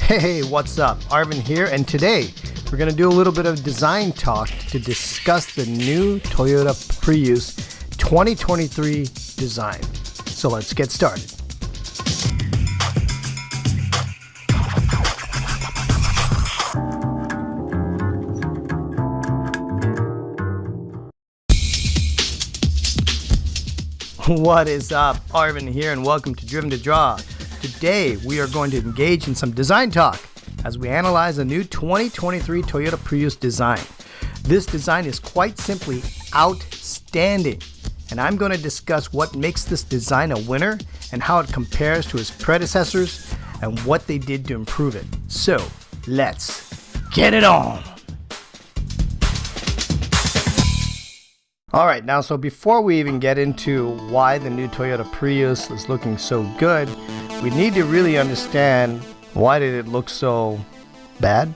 Hey, what's up? Arvin here, and today we're going to do a little bit of design talk to discuss the new Toyota Prius 2023 design. So let's get started. What is up? Arvin here, and welcome to Driven to Draw. Today we are going to engage in some design talk as we analyze the new 2023 Toyota Prius design. This design is quite simply outstanding, and I'm going to discuss what makes this design a winner and how it compares to its predecessors and what they did to improve it. So let's get it on. Alright, now so before we even get into why the new Toyota Prius is looking so good, we need to really understand why did it look so bad?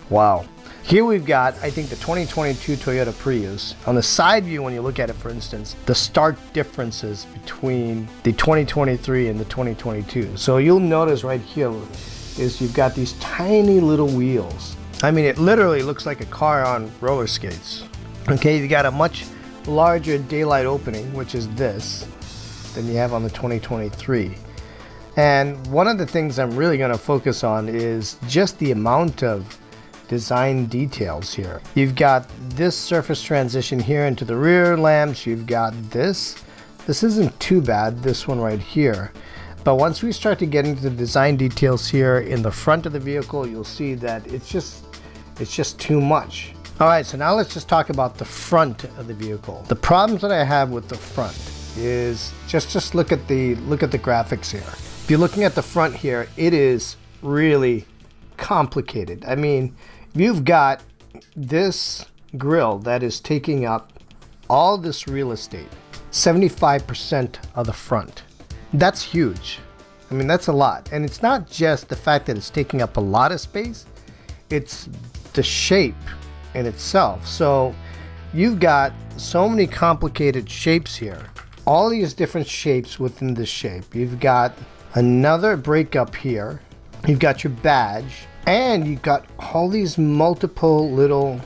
Wow. Here we've got, I think, the 2022 Toyota Prius. On the side view, when you look at it, for instance, the stark differences between the 2023 and the 2022. So you'll notice right here is you've got these tiny little wheels. I mean, it literally looks like a car on roller skates. Okay, you got a much larger daylight opening, which is this, than you have on the 2023. And one of the things I'm really going to focus on is just the amount of design details here. You've got this surface transition here into the rear lamps. You've got this. This isn't too bad, this one right here. But once we start to get into the design details here in the front of the vehicle, you'll see that it's just too much. Alright, so now let's just talk about the front of the vehicle. The problems that I have with the front is just look at the graphics here. If you're looking at the front here, it is really complicated. I mean, you've got this grille that is taking up all this real estate, 75% of the front. That's huge. I mean, that's a lot. And it's not just the fact that it's taking up a lot of space, it's the shape in itself. So you've got so many complicated shapes here, all these different shapes within this shape. You've got another breakup here, you've got your badge, and you've got all these multiple little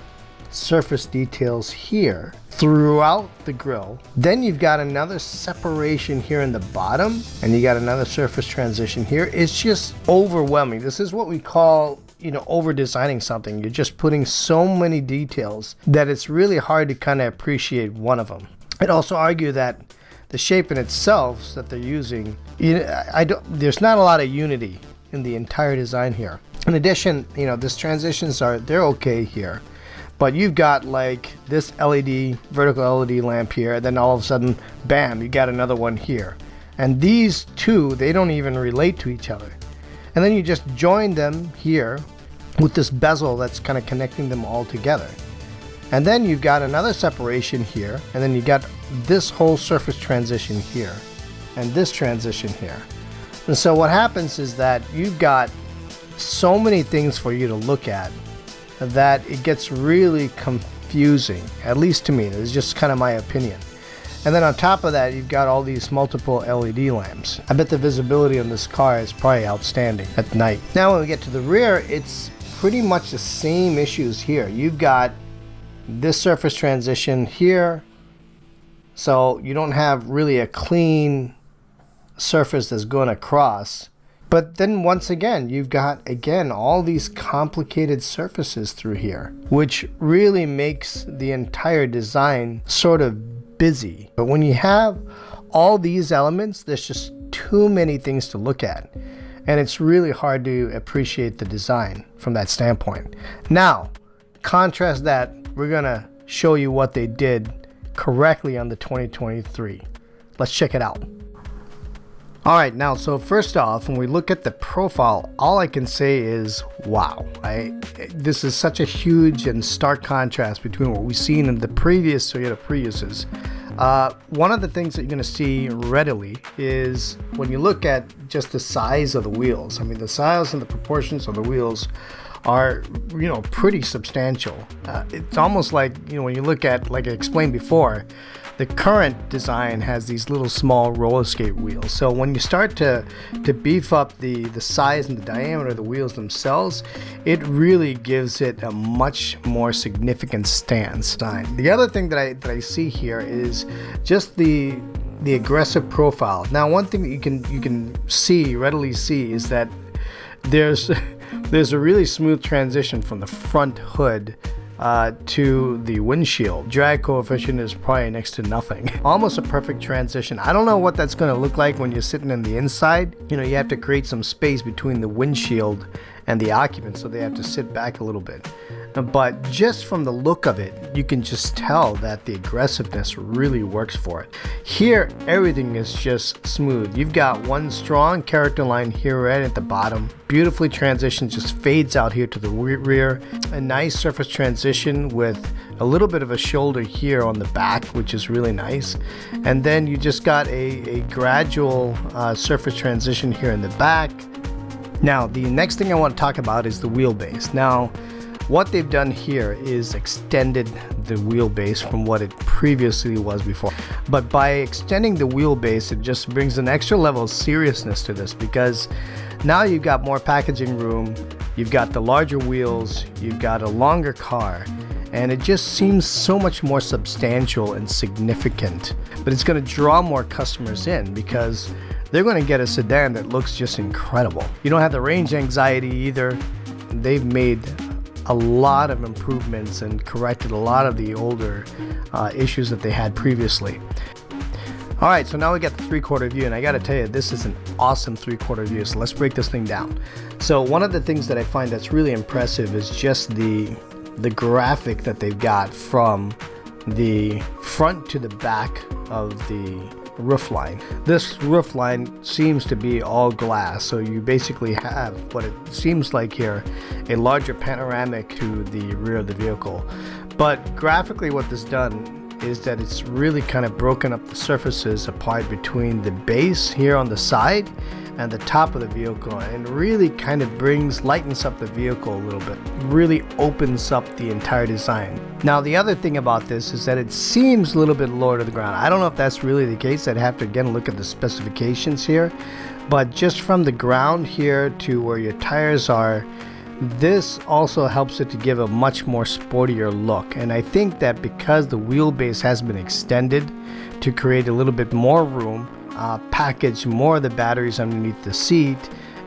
surface details here throughout the grille. Then you've got another separation here in the bottom, and you got another surface transition here. It's just overwhelming. This is what we call, over designing something. You're just putting so many details that it's really hard to kind of appreciate one of them. I'd also argue that the shape in itself that they're using, there's not a lot of unity in the entire design here. In addition, these transitions they're okay here, but you've got like this vertical LED lamp here, and then all of a sudden, bam, you got another one here. And these two, they don't even relate to each other. And then you just join them here with this bezel that's kind of connecting them all together. And then you've got another separation here, and then you got this whole surface transition here, and this transition here. And so what happens is that you've got so many things for you to look at that it gets really confusing, at least to me. It's just kind of my opinion. And then on top of that, you've got all these multiple LED lamps. I bet the visibility on this car is probably outstanding at night. Now when we get to the rear, it's pretty much the same issues here. You've got this surface transition here, so you don't have really a clean surface that's going across. But then once again, you've got all these complicated surfaces through here, which really makes the entire design sort of busy. But when you have all these elements, there's just too many things to look at, and it's really hard to appreciate the design from that standpoint. Now, contrast that, we're gonna show you what they did correctly on the 2023. Let's check it out. Alright, now so first off, when we look at the profile, all I can say is wow. This is such a huge and stark contrast between what we've seen in the previous Toyota Priuses. One of the things that you're going to see readily is when you look at just the size of the wheels. I mean, the size and the proportions of the wheels are, pretty substantial. It's almost like, when you look at, like I explained before, The current design has these little small roller skate wheels. So when you start to beef up the size and the diameter of the wheels themselves, it really gives it a much more significant stance. The other thing that I see here is just the aggressive profile. Now, one thing that you can readily see is that there's a really smooth transition from the front hood to the windshield. Drag coefficient is probably next to nothing. Almost a perfect transition. I don't know what that's going to look like when you're sitting in the inside. You know, you have to create some space between the windshield and the occupants, so they have to sit back a little bit. But just from the look of it, you can just tell that the aggressiveness really works for it. Here, everything is just smooth. You've got one strong character line here right at the bottom. Beautifully transitioned, just fades out here to the rear. A nice surface transition with a little bit of a shoulder here on the back, which is really nice. And then you just got a gradual surface transition here in the back. Now, the next thing I want to talk about is the wheelbase. Now, what they've done here is extended the wheelbase from what it previously was before. But by extending the wheelbase, it just brings an extra level of seriousness to this, because now you've got more packaging room, you've got the larger wheels, you've got a longer car, and it just seems so much more substantial and significant. But it's going to draw more customers in because they're going to get a sedan that looks just incredible. You don't have the range anxiety either. They've made a lot of improvements and corrected a lot of the older issues that they had previously. Alright, so now we got the 3/4 view, and I gotta tell you, this is an awesome 3/4 view, so let's break this thing down. So one of the things that I find that's really impressive is just the graphic that they've got from the front to the back of the roof line. This roof line seems to be all glass, so you basically have what it seems like here, a larger panoramic to the rear of the vehicle. But graphically, what this done is that it's really kind of broken up the surfaces apart between the base here on the side and the top of the vehicle, and really kind of lightens up the vehicle a little bit, really opens up the entire design. Now, the other thing about this is that it seems a little bit lower to the ground. I don't know if that's really the case. I'd have to again look at the specifications here, but just from the ground here to where your tires are, this also helps it to give a much more sportier look. And I think that because the wheelbase has been extended to create a little bit more room, package more of the batteries underneath the seat,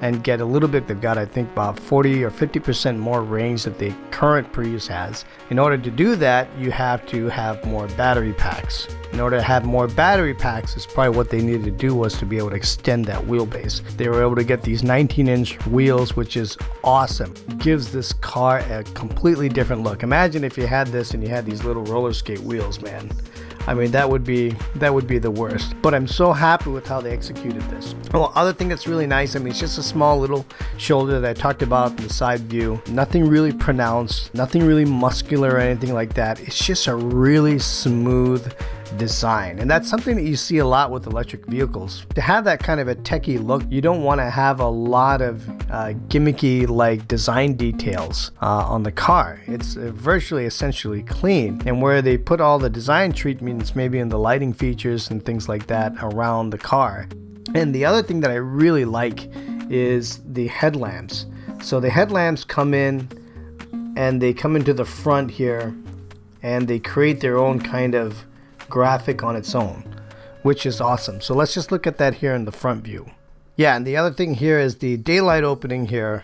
and get a little bit, they've got I think about 40 or 50% more range that the current Prius has. In order to do that, you have to have more battery packs. In order to have more battery packs, is probably what they needed to do, was to be able to extend that wheelbase. They were able to get these 19-inch wheels, which is awesome. It gives this car a completely different look. Imagine if you had this and you had these little roller skate wheels, man. I mean, that would be the worst. But I'm so happy with how they executed this. Well, other thing that's really nice, I mean, it's just a small little shoulder that I talked about in the side view. Nothing really pronounced, nothing really muscular or anything like that. It's just a really smooth design, and that's something that you see a lot with electric vehicles. To have that kind of a techie look, you don't want to have a lot of gimmicky like design details on the car. It's virtually essentially clean, and where they put all the design treatments maybe in the lighting features and things like that around the car. And the other thing that I really like is the headlamps. So the headlamps come in, and they come into the front here, and they create their own kind of graphic on its own, which is awesome. So let's just look at that here in the front view. Yeah, and the other thing here is the daylight opening here.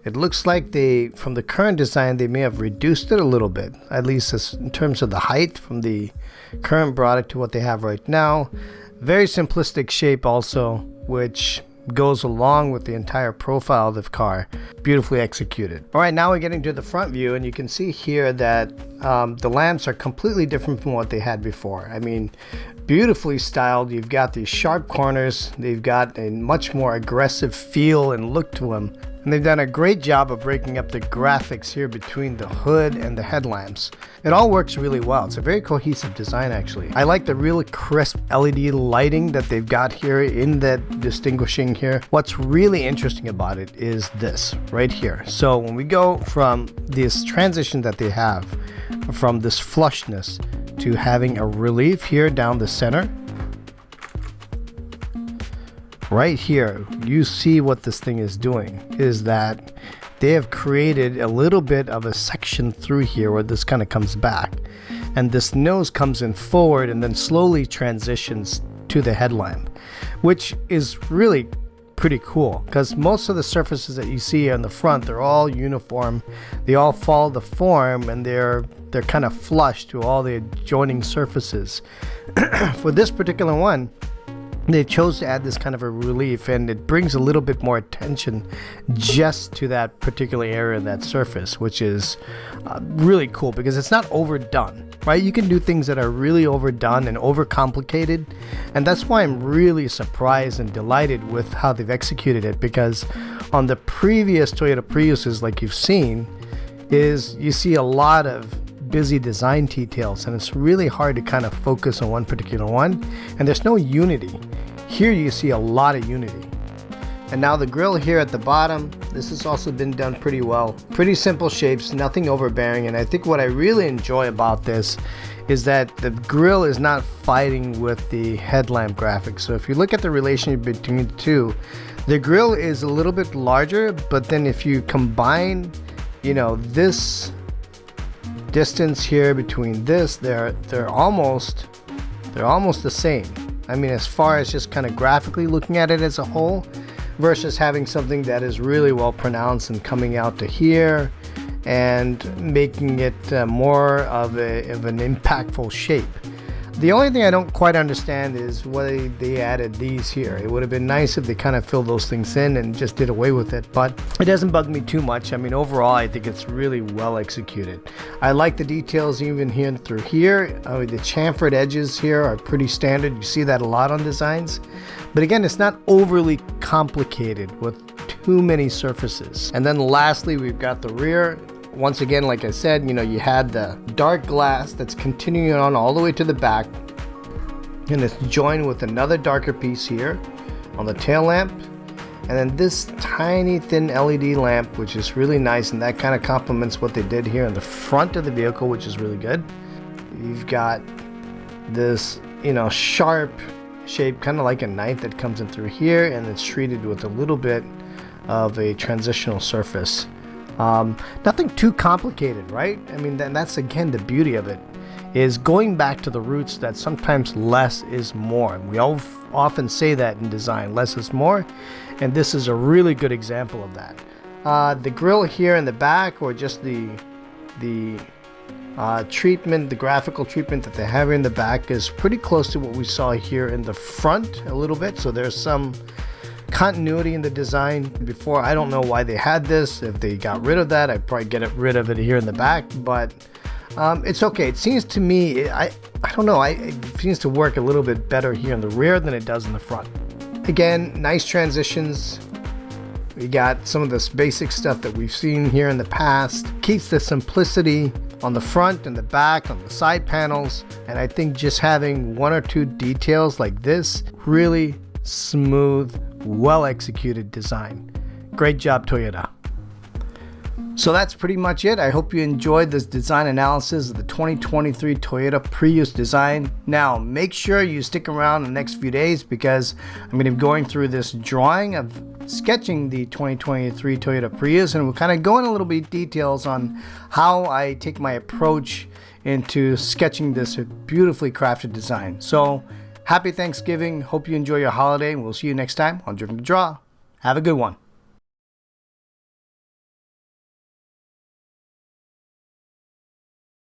It looks like from the current design, they may have reduced it a little bit, at least in terms of the height from the current product to what they have right now. Very simplistic shape also, which goes along with the entire profile of the car. Beautifully executed. All right, now we're getting to the front view, and you can see here that the lamps are completely different from what they had before. I mean, beautifully styled. You've got these sharp corners. They've got a much more aggressive feel and look to them. And they've done a great job of breaking up the graphics here between the hood and the headlamps. It all works really well. It's a very cohesive design, actually. I like the really crisp LED lighting that they've got here in that distinguishing here. What's really interesting about it is this right here. So when we go from this transition that they have from this flushness to having a relief here down the center. Right here, you see what this thing is doing is that they have created a little bit of a section through here where this kind of comes back, and this nose comes in forward and then slowly transitions to the headlamp, which is really pretty cool because most of the surfaces that you see on the front, they're all uniform, they all follow the form, and they're kind of flush to all the adjoining surfaces. For this particular one, they chose to add this kind of a relief, and it brings a little bit more attention just to that particular area of that surface, which is really cool because it's not overdone, right? You can do things that are really overdone and overcomplicated, and that's why I'm really surprised and delighted with how they've executed it, because on the previous Toyota Priuses, like you've seen, is you see a lot of busy design details, and it's really hard to kind of focus on one particular one, and there's no unity. Here you see a lot of unity. And now the grill here at the bottom, this has also been done pretty well. Pretty simple shapes, nothing overbearing, and I think what I really enjoy about this is that the grill is not fighting with the headlamp graphics. So if you look at the relationship between the two, the grill is a little bit larger, but then if you combine, you know, this distance here between this, they're almost the same. I mean, as far as just kind of graphically looking at it as a whole, versus having something that is really well pronounced and coming out to here and making it more of an impactful shape. The only thing I don't quite understand is why they added these here. It would have been nice if they kind of filled those things in and just did away with it, but it doesn't bug me too much. I mean, overall, I think it's really well executed. I like the details even here through here. The chamfered edges here are pretty standard. You see that a lot on designs. But again, it's not overly complicated with too many surfaces. And then lastly, we've got the rear. Once again, like I said, you know, you had the dark glass that's continuing on all the way to the back, and it's joined with another darker piece here on the tail lamp, and then this tiny thin LED lamp, which is really nice, and that kind of complements what they did here in the front of the vehicle, which is really good. You've got this, you know, sharp shape, kind of like a knife that comes in through here, and it's treated with a little bit of a transitional surface. Nothing too complicated, right? I mean, that's again the beauty of it, is going back to the roots that sometimes less is more. And we often say that in design, less is more, and this is a really good example of that. The grill here in the back, or just the treatment, the graphical treatment that they have here in the back, is pretty close to what we saw here in the front a little bit. So there's some continuity in the design. Before, I don't know why they had this. If they got rid of that, I'd probably get rid of it here in the back, but it's okay. It seems to me, I don't know, it seems to work a little bit better here in the rear than it does in the front. Again, nice transitions. We got some of this basic stuff that we've seen here in the past. Keeps the simplicity on the front and the back, on the side panels, and I think just having one or two details like this, really smooth, well executed design. Great job, Toyota. So that's pretty much it. I hope you enjoyed this design analysis of the 2023 Toyota Prius Design. Now, make sure you stick around the next few days, because I'm going to be going through this drawing of sketching the 2023 Toyota Prius, and we'll kind of go in a little bit details on how I take my approach into sketching this beautifully crafted design. So happy Thanksgiving. Hope you enjoy your holiday, and we'll see you next time on Driven to Draw. Have a good one.